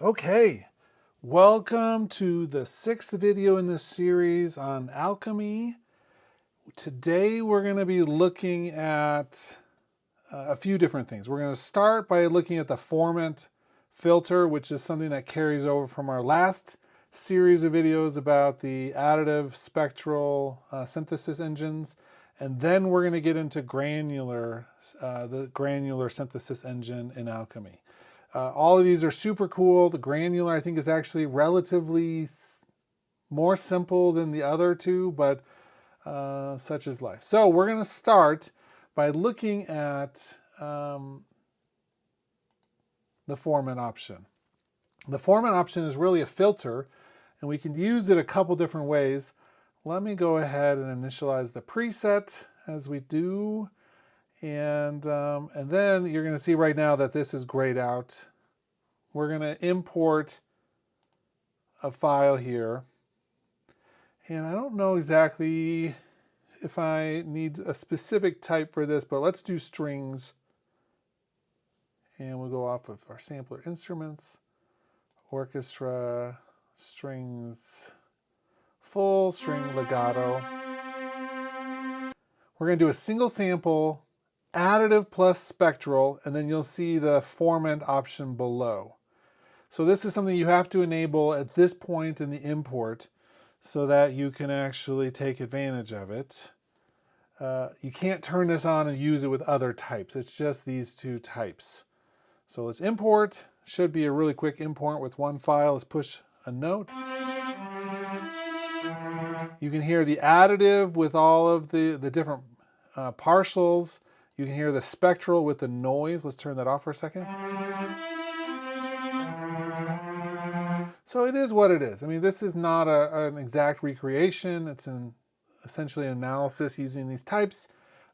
Okay, welcome to the sixth video in this series on alchemy. Today we're going to be looking at a few different things. We're going to start by looking at the formant filter, which is something that carries over from our last series of videos about the additive spectral synthesis engines. And then we're going to get into granular, the granular synthesis engine in alchemy. All of these are super cool. The granular, I think, is actually relatively more simple than the other two, but such is life. So we're going to start by looking at the formant option. The formant option is really a filter, and we can use it a couple different ways. Let me go ahead and initialize the preset as we do. And then you're going to see right now that this is grayed out. We're going to import a file here. And I don't know exactly if I need a specific type for this, but let's do strings. And we'll go off of our sampler instruments, orchestra, strings, full string legato. We're going to do a single sample, additive plus spectral, and then you'll see the formant option below. So this is something you have to enable at this point in the import so that you can actually take advantage of it. You can't turn this on and use it with other types. It's just these two types. So let's import. Should be a really quick import with one file. Let's push a note. You can hear the additive with all of the different partials. You can hear the spectral with the noise. Let's turn that off for a second. So it is what it is. I mean, this is not an exact recreation. It's essentially an analysis using these types.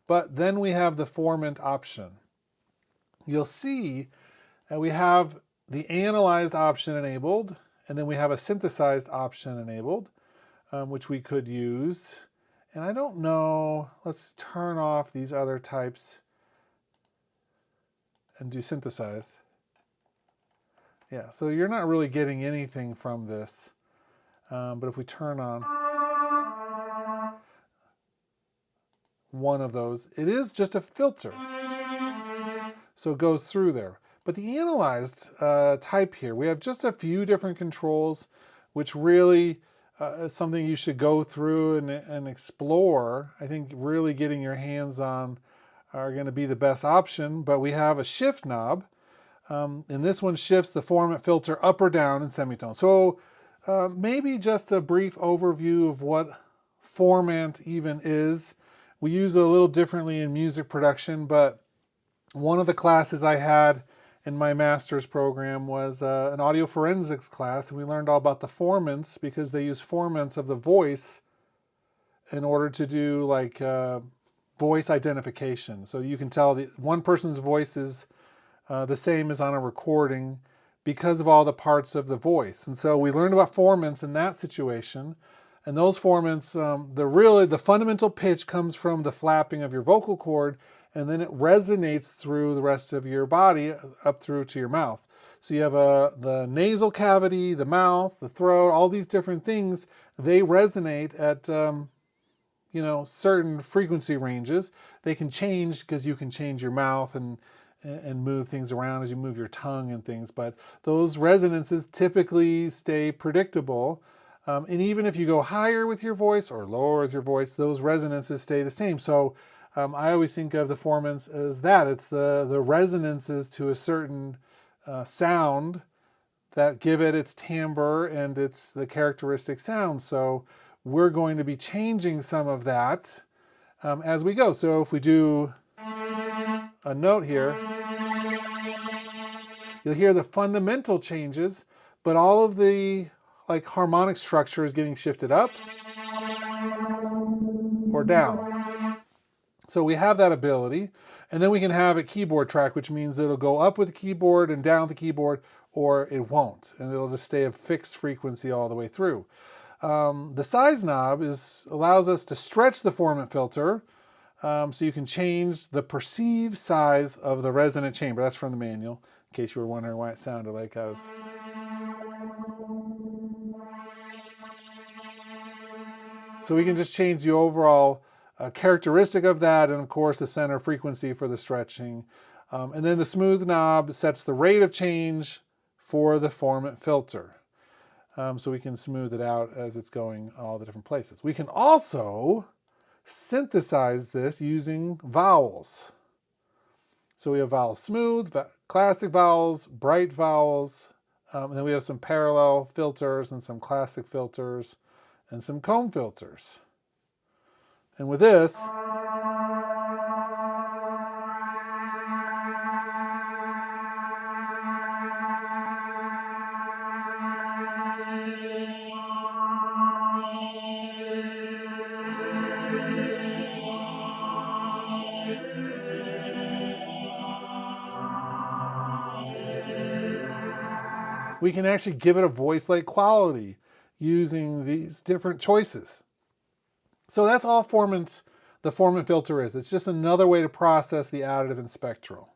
But then we have the formant option. You'll see that we have the analyzed option enabled, and then we have a synthesized option enabled, which we could use. And I don't know, let's turn off these other types and do synthesize. Yeah, so you're not really getting anything from this. But if we turn on one of those, it is just a filter. So it goes through there. But the analyzed type here, we have just a few different controls, which really is something you should go through and explore. I think really getting your hands on are going to be the best option. But we have a shift knob. And this one shifts the formant filter up or down in semitone. So maybe just a brief overview of what formant even is. We use it a little differently in music production, but one of the classes I had in my master's program was an audio forensics class, and we learned all about the formants because they use formants of the voice in order to do like voice identification. So you can tell one person's voice is the same as on a recording because of all the parts of the voice. And so we learned about formants in that situation. And those formants, the fundamental pitch comes from the flapping of your vocal cord, and then it resonates through the rest of your body up through to your mouth. So you have the nasal cavity, the mouth, the throat, all these different things. They resonate at certain frequency ranges. They can change because you can change your mouth and move things around as you move your tongue and things. But those resonances typically stay predictable. And even if you go higher with your voice or lower with your voice, those resonances stay the same. So I always think of the formants as that. It's the resonances to a certain sound that give it its timbre and it's the characteristic sound. So we're going to be changing some of that as we go. So if we do a note here, you'll hear the fundamental changes, but all of the harmonic structure is getting shifted up or down. So we have that ability, and then we can have a keyboard track, which means it'll go up with the keyboard and down with the keyboard, or it won't, and it'll just stay a fixed frequency all the way through. The size knob allows us to stretch the formant filter, so you can change the perceived size of the resonant chamber. That's from the manual, in case you were wondering why it sounded like I was So we can just change the overall characteristic of that, and of course the center frequency for the stretching. And then the smooth knob sets the rate of change for the formant filter. So we can smooth it out as it's going all the different places. We can also synthesize this using vowels. So we have vowel smooth, classic vowels, bright vowels, and then we have some parallel filters and some classic filters and some comb filters. And with this, we can actually give it a voice-like quality using these different choices. So that's all the formant filter is. It's just another way to process the additive and spectral.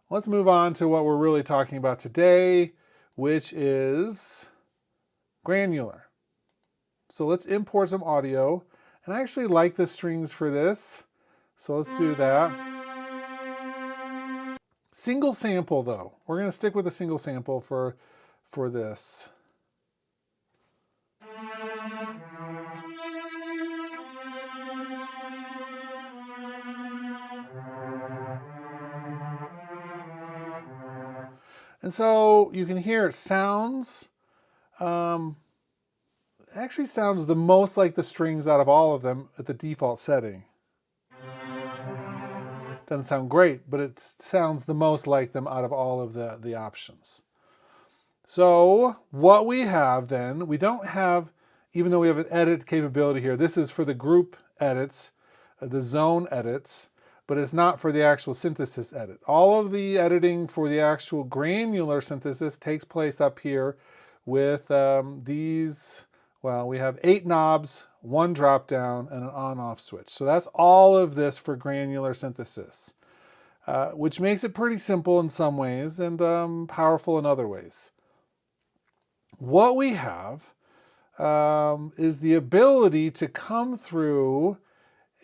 Let's move on to what we're really talking about today, which is granular. So let's import some audio. And I actually like the strings for this. So let's do that. Single sample though. We're going to stick with a single sample for this. And so you can hear it sounds, actually sounds the most like the strings out of all of them at the default setting. Doesn't sound great, but it sounds the most like them out of all of the options. So what we have then, we don't have, even though we have an edit capability here, this is for the group edits, the zone edits, but it's not for the actual synthesis edit. All of the editing for the actual granular synthesis takes place up here with these, well, we have 8 knobs, 1 drop down, and an on-off switch. So that's all of this for granular synthesis, which makes it pretty simple in some ways and powerful in other ways. What we have is the ability to come through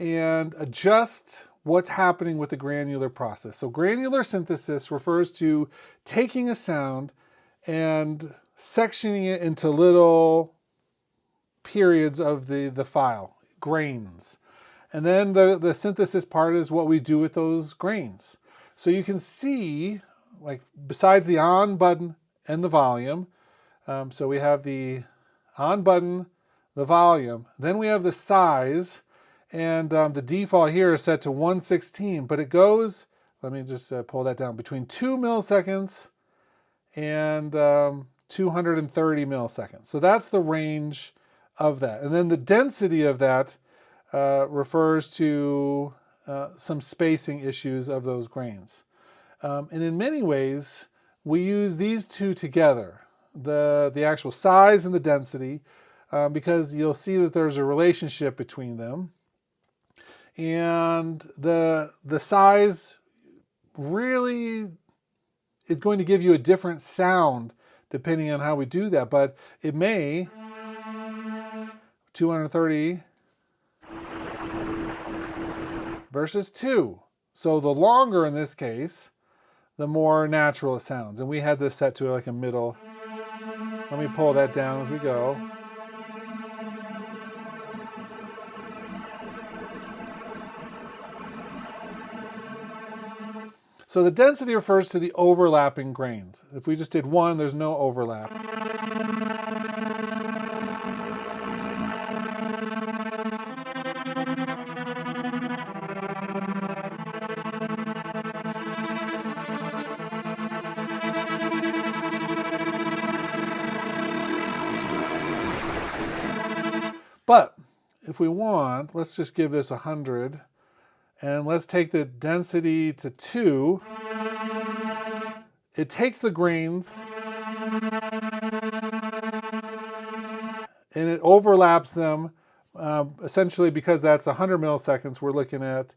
and adjust what's happening with the granular process. So granular synthesis refers to taking a sound and sectioning it into little periods of the file, grains. And then the synthesis part is what we do with those grains. So you can see, like, besides the on button and the volume, so we have the on button, the volume, then we have the size, and the default here is set to 1/16, but it goes, let me just pull that down, between 2 milliseconds and 230 milliseconds. So that's the range of that. And then the density of that refers to some spacing issues of those grains. And in many ways, we use these two together, the actual size and the density, because you'll see that there's a relationship between them. And the size really is going to give you a different sound depending on how we do that, but it may, 230 versus 2. So the longer in this case, the more natural it sounds. And we had this set to like a middle. Let me pull that down as we go. So the density refers to the overlapping grains. If we just did one, there's no overlap. But if we want, let's just give this 100, and let's take the density to 2. It takes the grains and it overlaps them, essentially because that's 100 milliseconds. We're looking at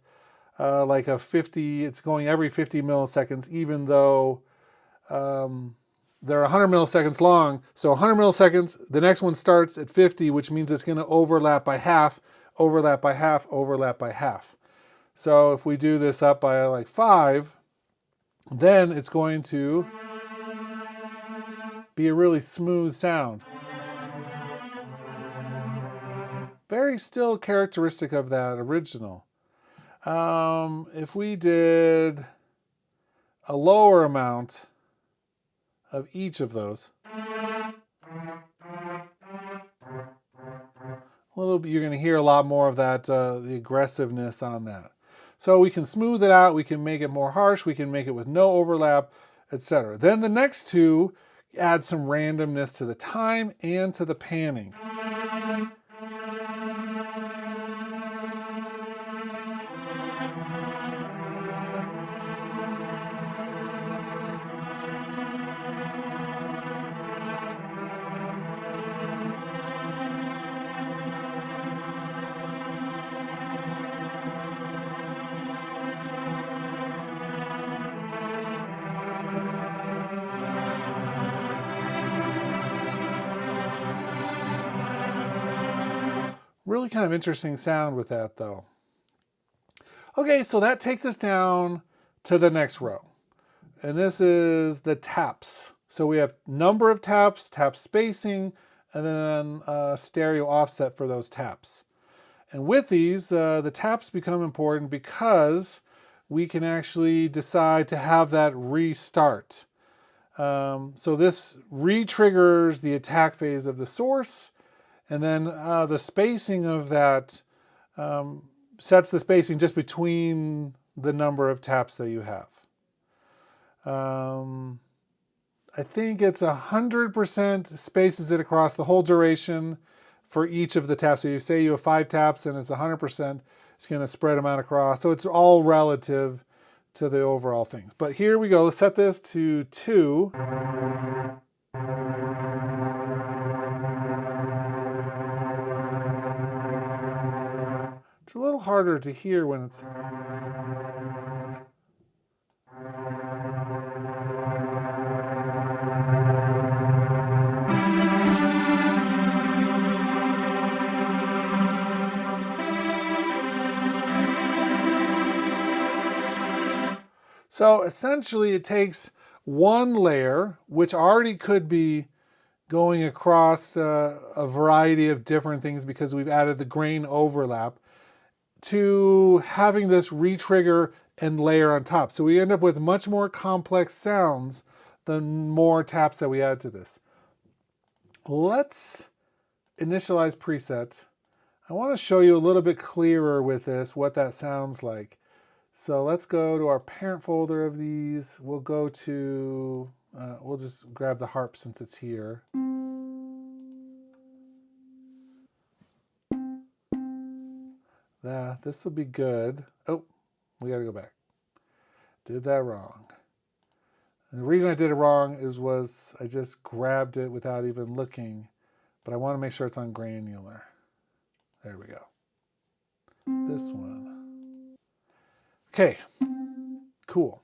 like a 50, it's going every 50 milliseconds, even though they're 100 milliseconds long. So 100 milliseconds, the next one starts at 50, which means it's going to overlap by half, overlap by half, overlap by half. So if we do this up by like 5, then it's going to be a really smooth sound. Very still characteristic of that original. If we did a lower amount of each of those, a little bit, you're going to hear a lot more of that, the aggressiveness on that. So we can smooth it out, we can make it more harsh, we can make it with no overlap, etc. Then the next two add some randomness to the time and to the panning. Really kind of interesting sound with that though. Okay, so that takes us down to the next row. And this is the taps. So we have number of taps, tap spacing, and then stereo offset for those taps. And with these, the taps become important because we can actually decide to have that restart. So this re-triggers the attack phase of the source, and then the spacing of that sets the spacing just between the number of taps that you have. I think it's 100% spaces it across the whole duration for each of the taps. So you say you have 5 taps and it's 100%, it's going to spread them out across. So it's all relative to the overall thing. But here we go. Let's set this to 2. It's a little harder to hear when it's... So essentially it takes one layer, which already could be going across a variety of different things because we've added the grain overlap, to having this re-trigger and layer on top. So we end up with much more complex sounds the more taps that we add to this. Let's initialize presets. I want to show you a little bit clearer with this what that sounds like. So let's go to our parent folder of these. We'll go to, we'll just grab the harp since it's here. This will be good. Oh, we got to go back. Did that wrong. And the reason I did it wrong was I just grabbed it without even looking, but I want to make sure it's on Granular. There we go. This one. Okay, cool.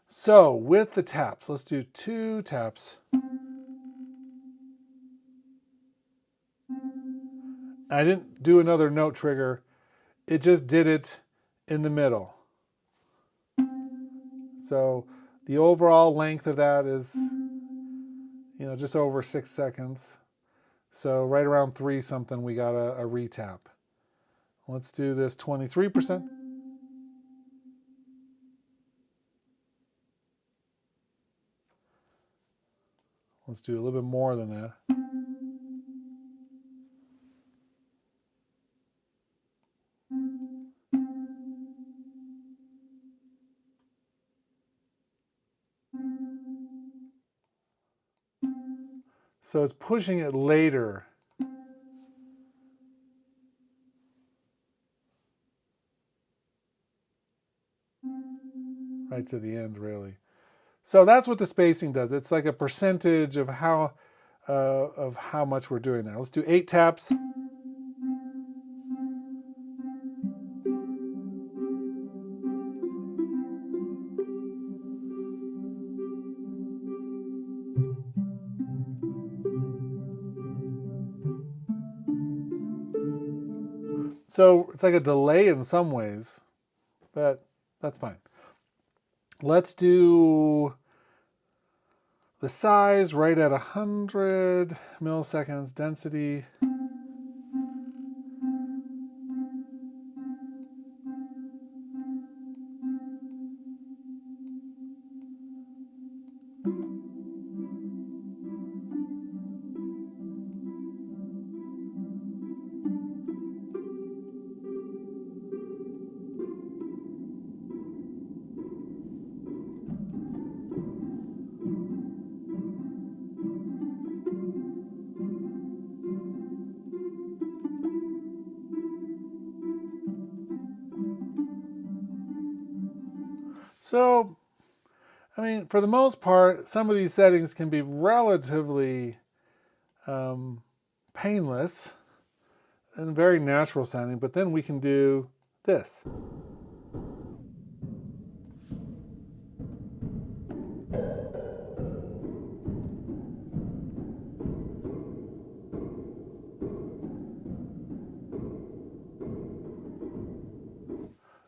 So with the taps, let's do 2 taps. I didn't do another note trigger. It just did it in the middle. So the overall length of that is, just over 6 seconds. So right around 3 something, we got a retap. Let's do this 23%. Let's do a little bit more than that. So it's pushing it later. Right to the end, really. So that's what the spacing does. It's like a percentage of how much we're doing there. Let's do 8 taps. So it's like a delay in some ways, but that's fine. Let's do the size right at 100 milliseconds density. So, I mean, for the most part, some of these settings can be relatively painless and very natural sounding, but then we can do this.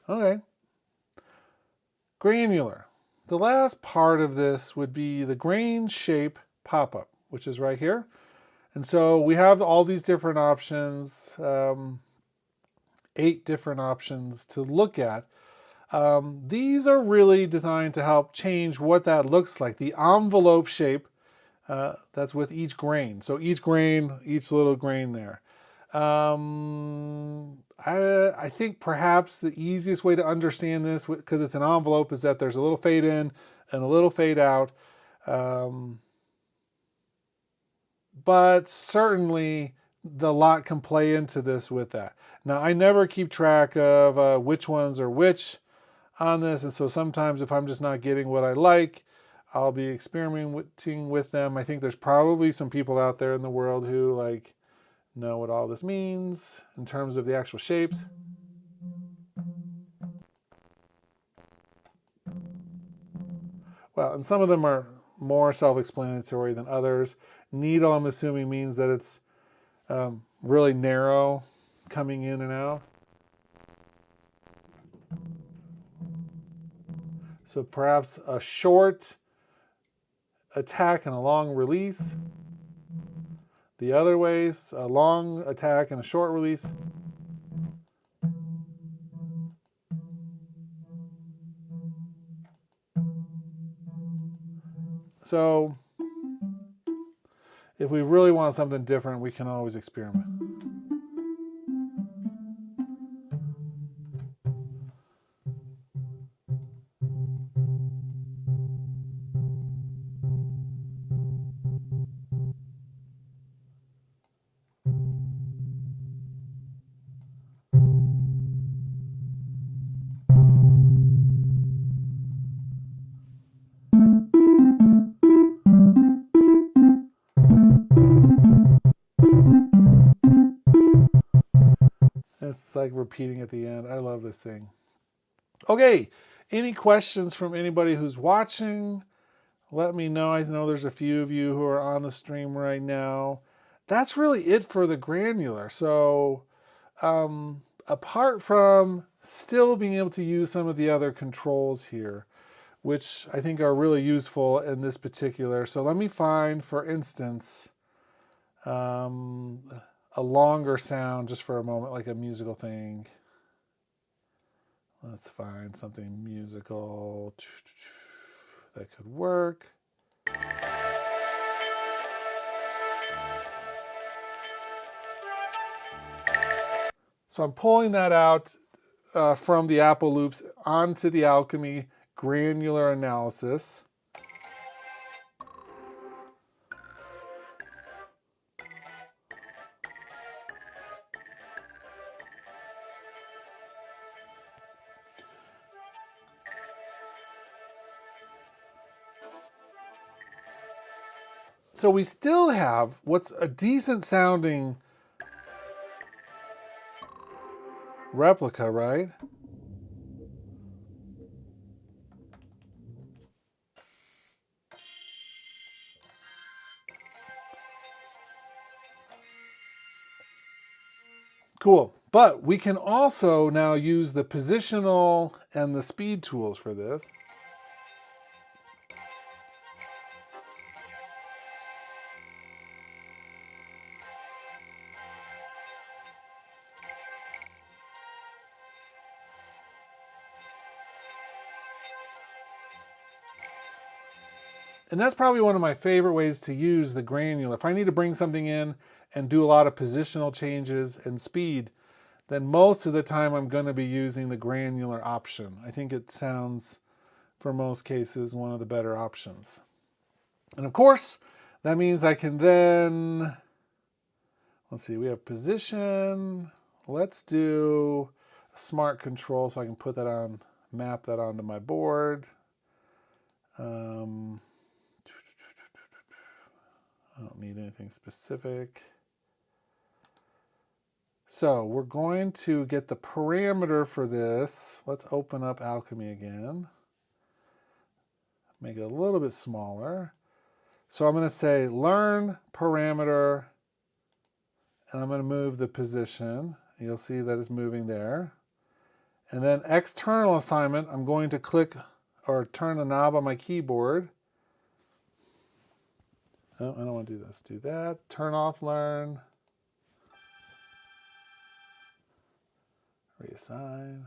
Okay. Granular. The last part of this would be the grain shape pop-up, which is right here. And so we have all these different options, 8 different options to look at. These are really designed to help change what that looks like. The envelope shape, that's with each grain. So each grain, each little grain there. I think perhaps the easiest way to understand this, because it's an envelope, is that there's a little fade in and a little fade out. But certainly the lot can play into this with that. Now, I never keep track of which ones are which on this, and so sometimes if I'm just not getting what I like, I'll be experimenting with them. I think there's probably some people out there in the world who like know what all this means in terms of the actual shapes. Well, and some of them are more self-explanatory than others. Needle, I'm assuming, means that it's really narrow coming in and out. So perhaps a short attack and a long release. The other ways, a long attack and a short release. So if we really want something different, we can always experiment. It's like repeating at the end. I love this thing. Okay, any questions from anybody who's watching? Let me know. I know there's a few of you who are on the stream right now. That's really it for the granular. So apart from still being able to use some of the other controls here, which I think are really useful in this particular. So let me find, for instance, a longer sound just for a moment, like a musical thing. Let's find something musical that could work. So I'm pulling that out from the Apple loops onto the Alchemy granular analysis. So we still have what's a decent sounding replica, right? Cool. But we can also now use the positional and the speed tools for this. And that's probably one of my favorite ways to use the granular. If I need to bring something in and do a lot of positional changes and speed, then most of the time I'm going to be using the granular option. I think it sounds, for most cases, one of the better options. And of course, that means I can then, let's see, we have position. Let's do a smart control so I can put that on, map that onto my board. I don't need anything specific. So we're going to get the parameter for this. Let's open up Alchemy again. Make it a little bit smaller. So I'm going to say learn parameter, and I'm going to move the position. You'll see that it's moving there. And then external assignment, I'm going to click or turn the knob on my keyboard. Oh, I don't want to do this. Do that. Turn off learn. Reassign.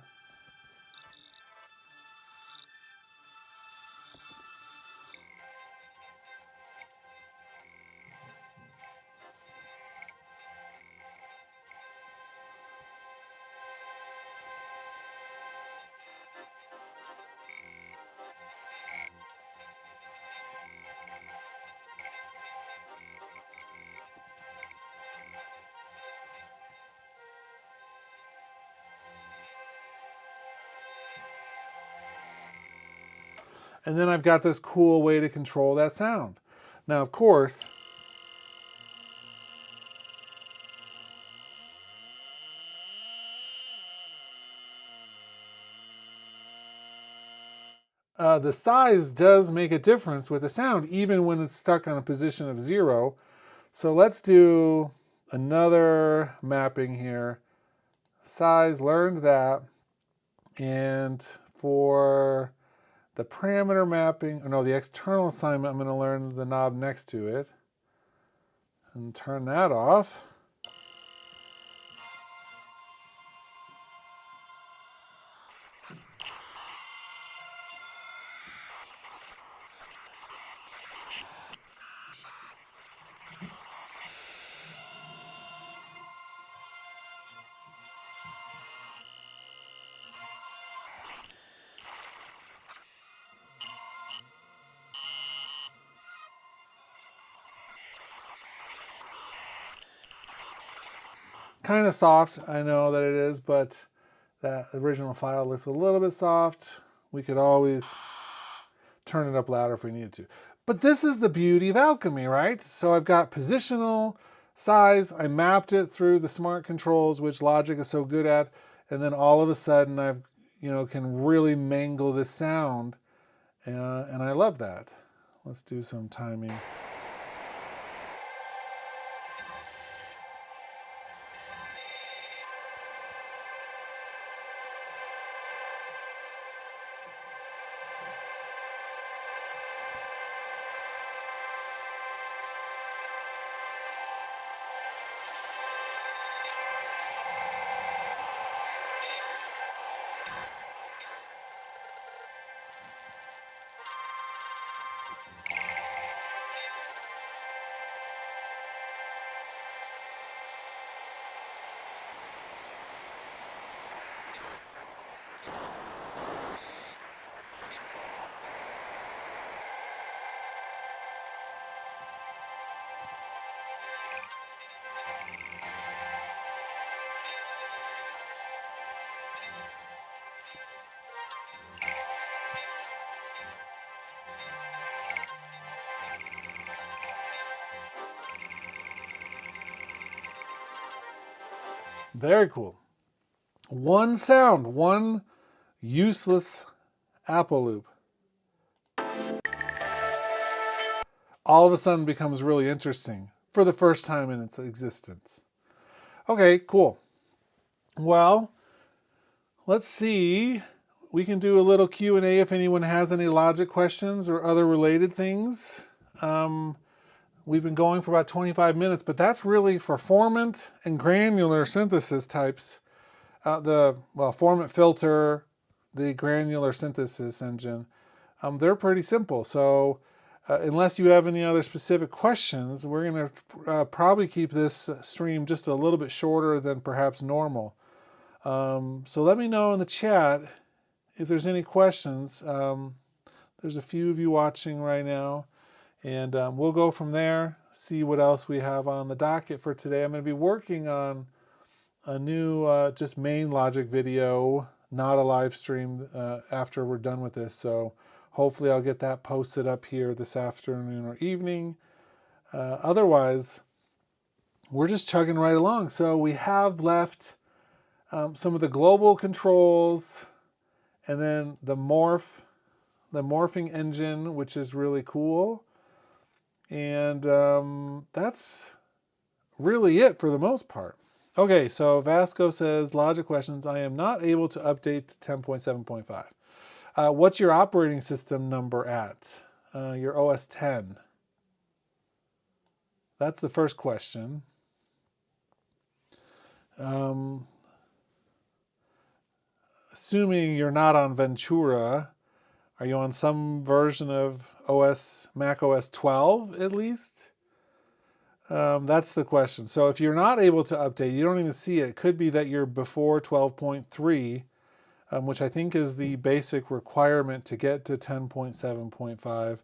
And then I've got this cool way to control that sound. Now, of course, the size does make a difference with the sound, even when it's stuck on a position of 0. So let's do another mapping here. Size, learned that. And for the parameter mapping, or no, the external assignment, I'm going to learn the knob next to it. And turn that off. Kind of soft, I know that it is, but that original file looks a little bit soft. We could always turn it up louder if we needed to. But this is the beauty of Alchemy, right? So I've got positional, size, I mapped it through the smart controls, which Logic is so good at, and then all of a sudden I've, can really mangle the sound, and I love that. Let's do some timing. Very cool. One sound, one useless Apple loop. All of a sudden becomes really interesting for the first time in its existence. Okay, cool. Well, let's see. We can do a little Q&A if anyone has any logic questions or other related things. Um, we've been going for about 25 minutes, but that's really for formant and granular synthesis types. Formant filter, the granular synthesis engine, they're pretty simple. So unless you have any other specific questions, we're going to probably keep this stream just a little bit shorter than perhaps normal. So let me know in the chat if there's any questions. There's a few of you watching right now, and we'll go from there, see what else we have on the docket for today. I'm going to be working on a new just main logic video, not a live stream after we're done with this. So hopefully I'll get that posted up here this afternoon or evening. Otherwise, we're just chugging right along. So we have left some of the global controls, and then the morphing engine, which is really cool. And that's really it for the most part. Okay, so Vasco says, logic questions. I am not able to update to 10.7.5. What's your operating system number at? Your OS 10. That's the first question. Assuming you're not on Ventura, are you on some version of Mac OS 12 at least? That's the question. So if you're not able to update, you don't even see it. It could be that you're before 12.3, which I think is the basic requirement to get to 10.7.5.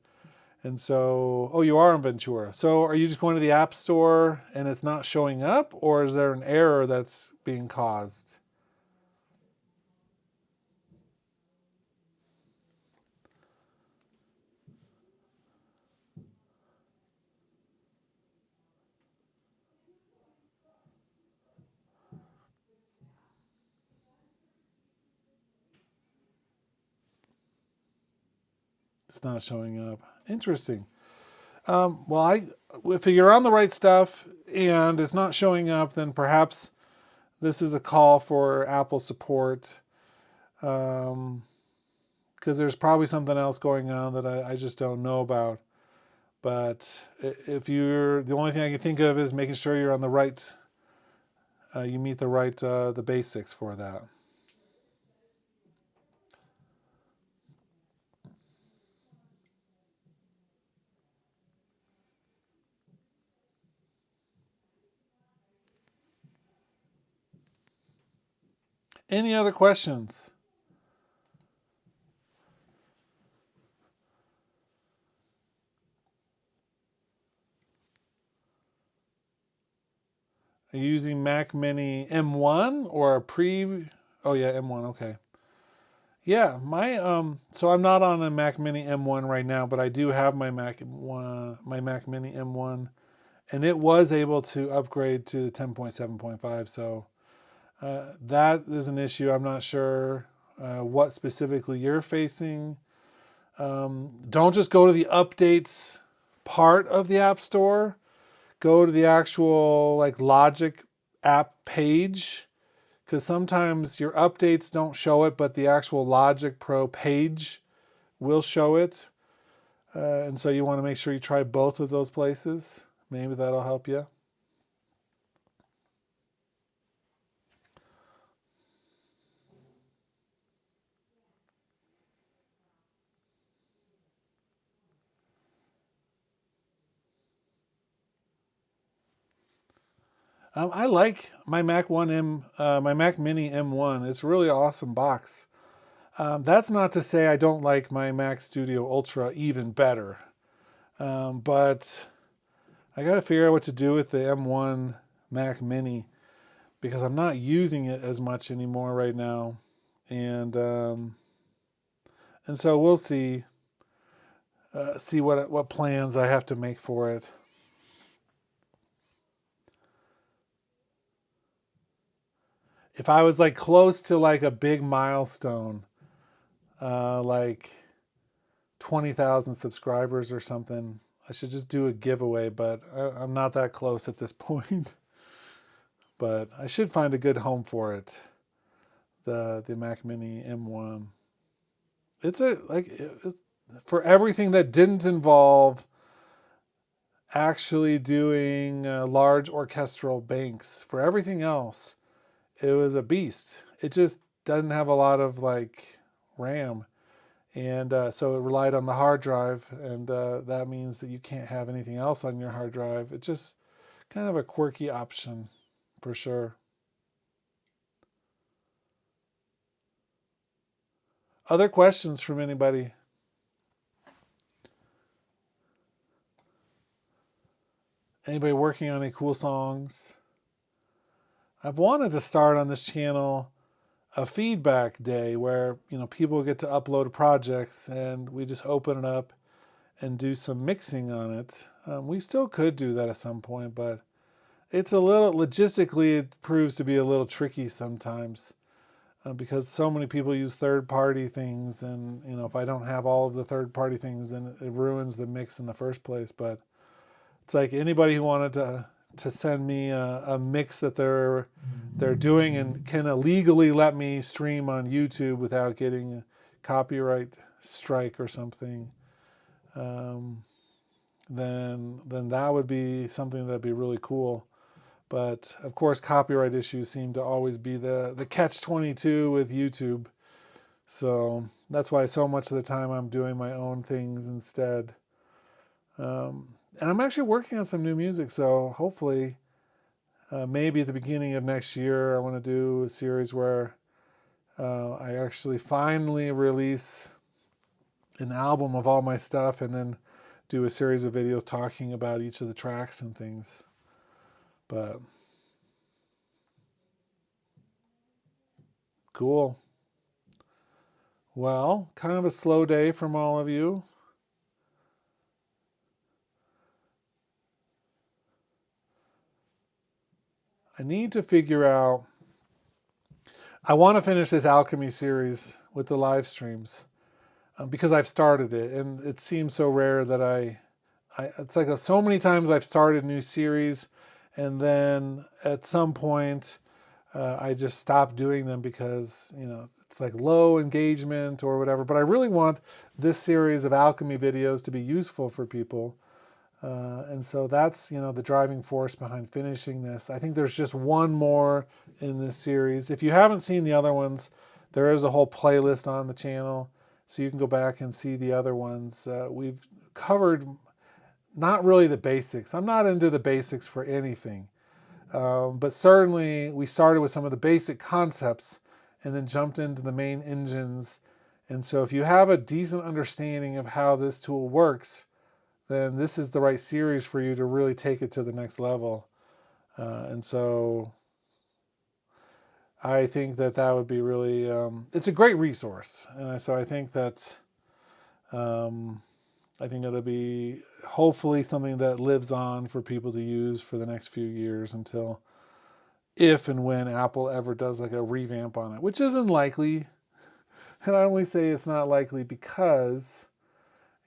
And so, oh, you are in Ventura. So are you just going to the App Store and it's not showing up, or is there an error that's being caused? It's not showing up. Interesting. Well, if you're on the right stuff and it's not showing up, then perhaps this is a call for Apple support, because there's probably something else going on that I just don't know about. But if the only thing I can think of is making sure you're on the right, you meet the basics for that. Any other questions? Are you using Mac Mini M1 or a pre? Oh yeah, M1. Okay. Yeah, so I'm not on a Mac Mini M1 right now, but I do have my Mac Mini M1, and it was able to upgrade to 10.7.5. So that is an issue. I'm not sure what specifically you're facing. Don't just go to the updates part of the App Store. Go to the actual Logic app page, because sometimes your updates don't show it, but the actual Logic Pro page will show it. And so you want to make sure you try both of those places. Maybe that'll help you. I like my Mac Mini M1. It's a really awesome box. That's not to say I don't like my Mac Studio Ultra even better. But I got to figure out what to do with the M1 Mac Mini, because I'm not using it as much anymore right now. And so we'll see what plans I have to make for it. If I was close to a big milestone, like 20,000 subscribers or something, I should just do a giveaway, but I'm not that close at this point. but I should find a good home for it. The Mac Mini M1. It's for everything that didn't involve actually doing large orchestral banks. For everything else, it was a beast. It just doesn't have a lot of like RAM, and so it relied on the hard drive, and that means that you can't have anything else on your hard drive. It's just kind of a quirky option, for sure. Other questions from anybody? Anybody working on any cool songs? I've wanted to start on this channel a feedback day where people get to upload projects and we just open it up and do some mixing on it. We still could do that at some point, but it's a little logistically it proves to be a little tricky sometimes because so many people use third-party things, and if I don't have all of the third-party things, then it ruins the mix in the first place. But it's like anybody who wanted to send me a mix that they're doing and can illegally let me stream on YouTube without getting a copyright strike or something, then that would be something that'd be really cool. But of course, copyright issues seem to always be the catch-22 with YouTube. So that's why so much of the time I'm doing my own things instead. And I'm actually working on some new music, so hopefully, maybe at the beginning of next year, I want to do a series where I actually finally release an album of all my stuff and then do a series of videos talking about each of the tracks and things. But cool. Well, kind of a slow day from all of you. I need to figure out, I want to finish this Alchemy series with the live streams because I've started it and it seems so rare that it's like so many times I've started new series and then at some point I just stopped doing them because it's like low engagement or whatever. But I really want this series of Alchemy videos to be useful for people. And so that's the driving force behind finishing this. I think there's just one more in this series. If you haven't seen the other ones, there is a whole playlist on the channel, so you can go back and see the other ones. We've covered not really the basics. I'm not into the basics for anything, but certainly we started with some of the basic concepts and then jumped into the main engines. And so if you have a decent understanding of how this tool works, then this is the right series for you to really take it to the next level. And so I think that would be really, it's a great resource. And so I think that, I think it'll be hopefully something that lives on for people to use for the next few years until, if and when Apple ever does like a revamp on it, which isn't likely. And I only say it's not likely because,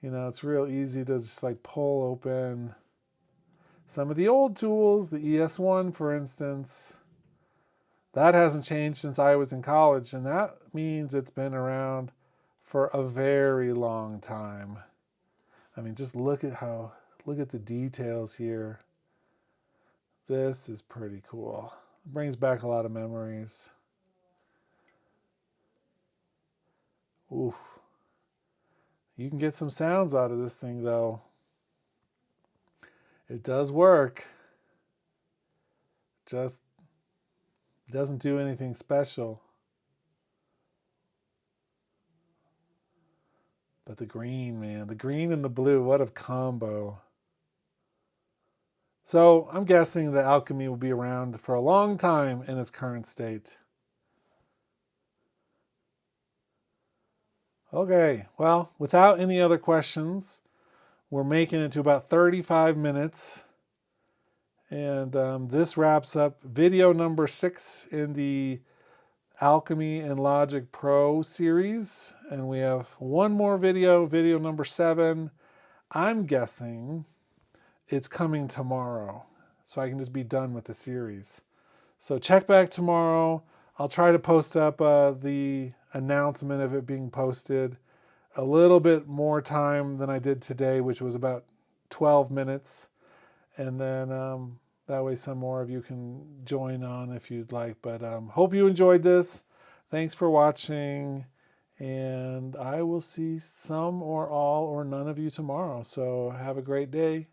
it's real easy to just like pull open some of the old tools, the ES1, for instance. That hasn't changed since I was in college, and that means it's been around for a very long time. I mean, just look at the details here. This is pretty cool. It brings back a lot of memories. Oof. You can get some sounds out of this thing, though. It does work. Just doesn't do anything special. But the green, man, the green and the blue, what a combo. So I'm guessing that Alchemy will be around for a long time in its current state. Okay, well, without any other questions, we're making it to about 35 minutes. And this wraps up video number 6 in the Alchemy and Logic Pro series. And we have one more video, video number 7. I'm guessing it's coming tomorrow, so I can just be done with the series. So check back tomorrow. I'll try to post up the announcement of it being posted a little bit more time than I did today, which was about 12 minutes. And then that way some more of you can join on if you'd like. But hope you enjoyed this. Thanks for watching. And I will see some or all or none of you tomorrow. So have a great day.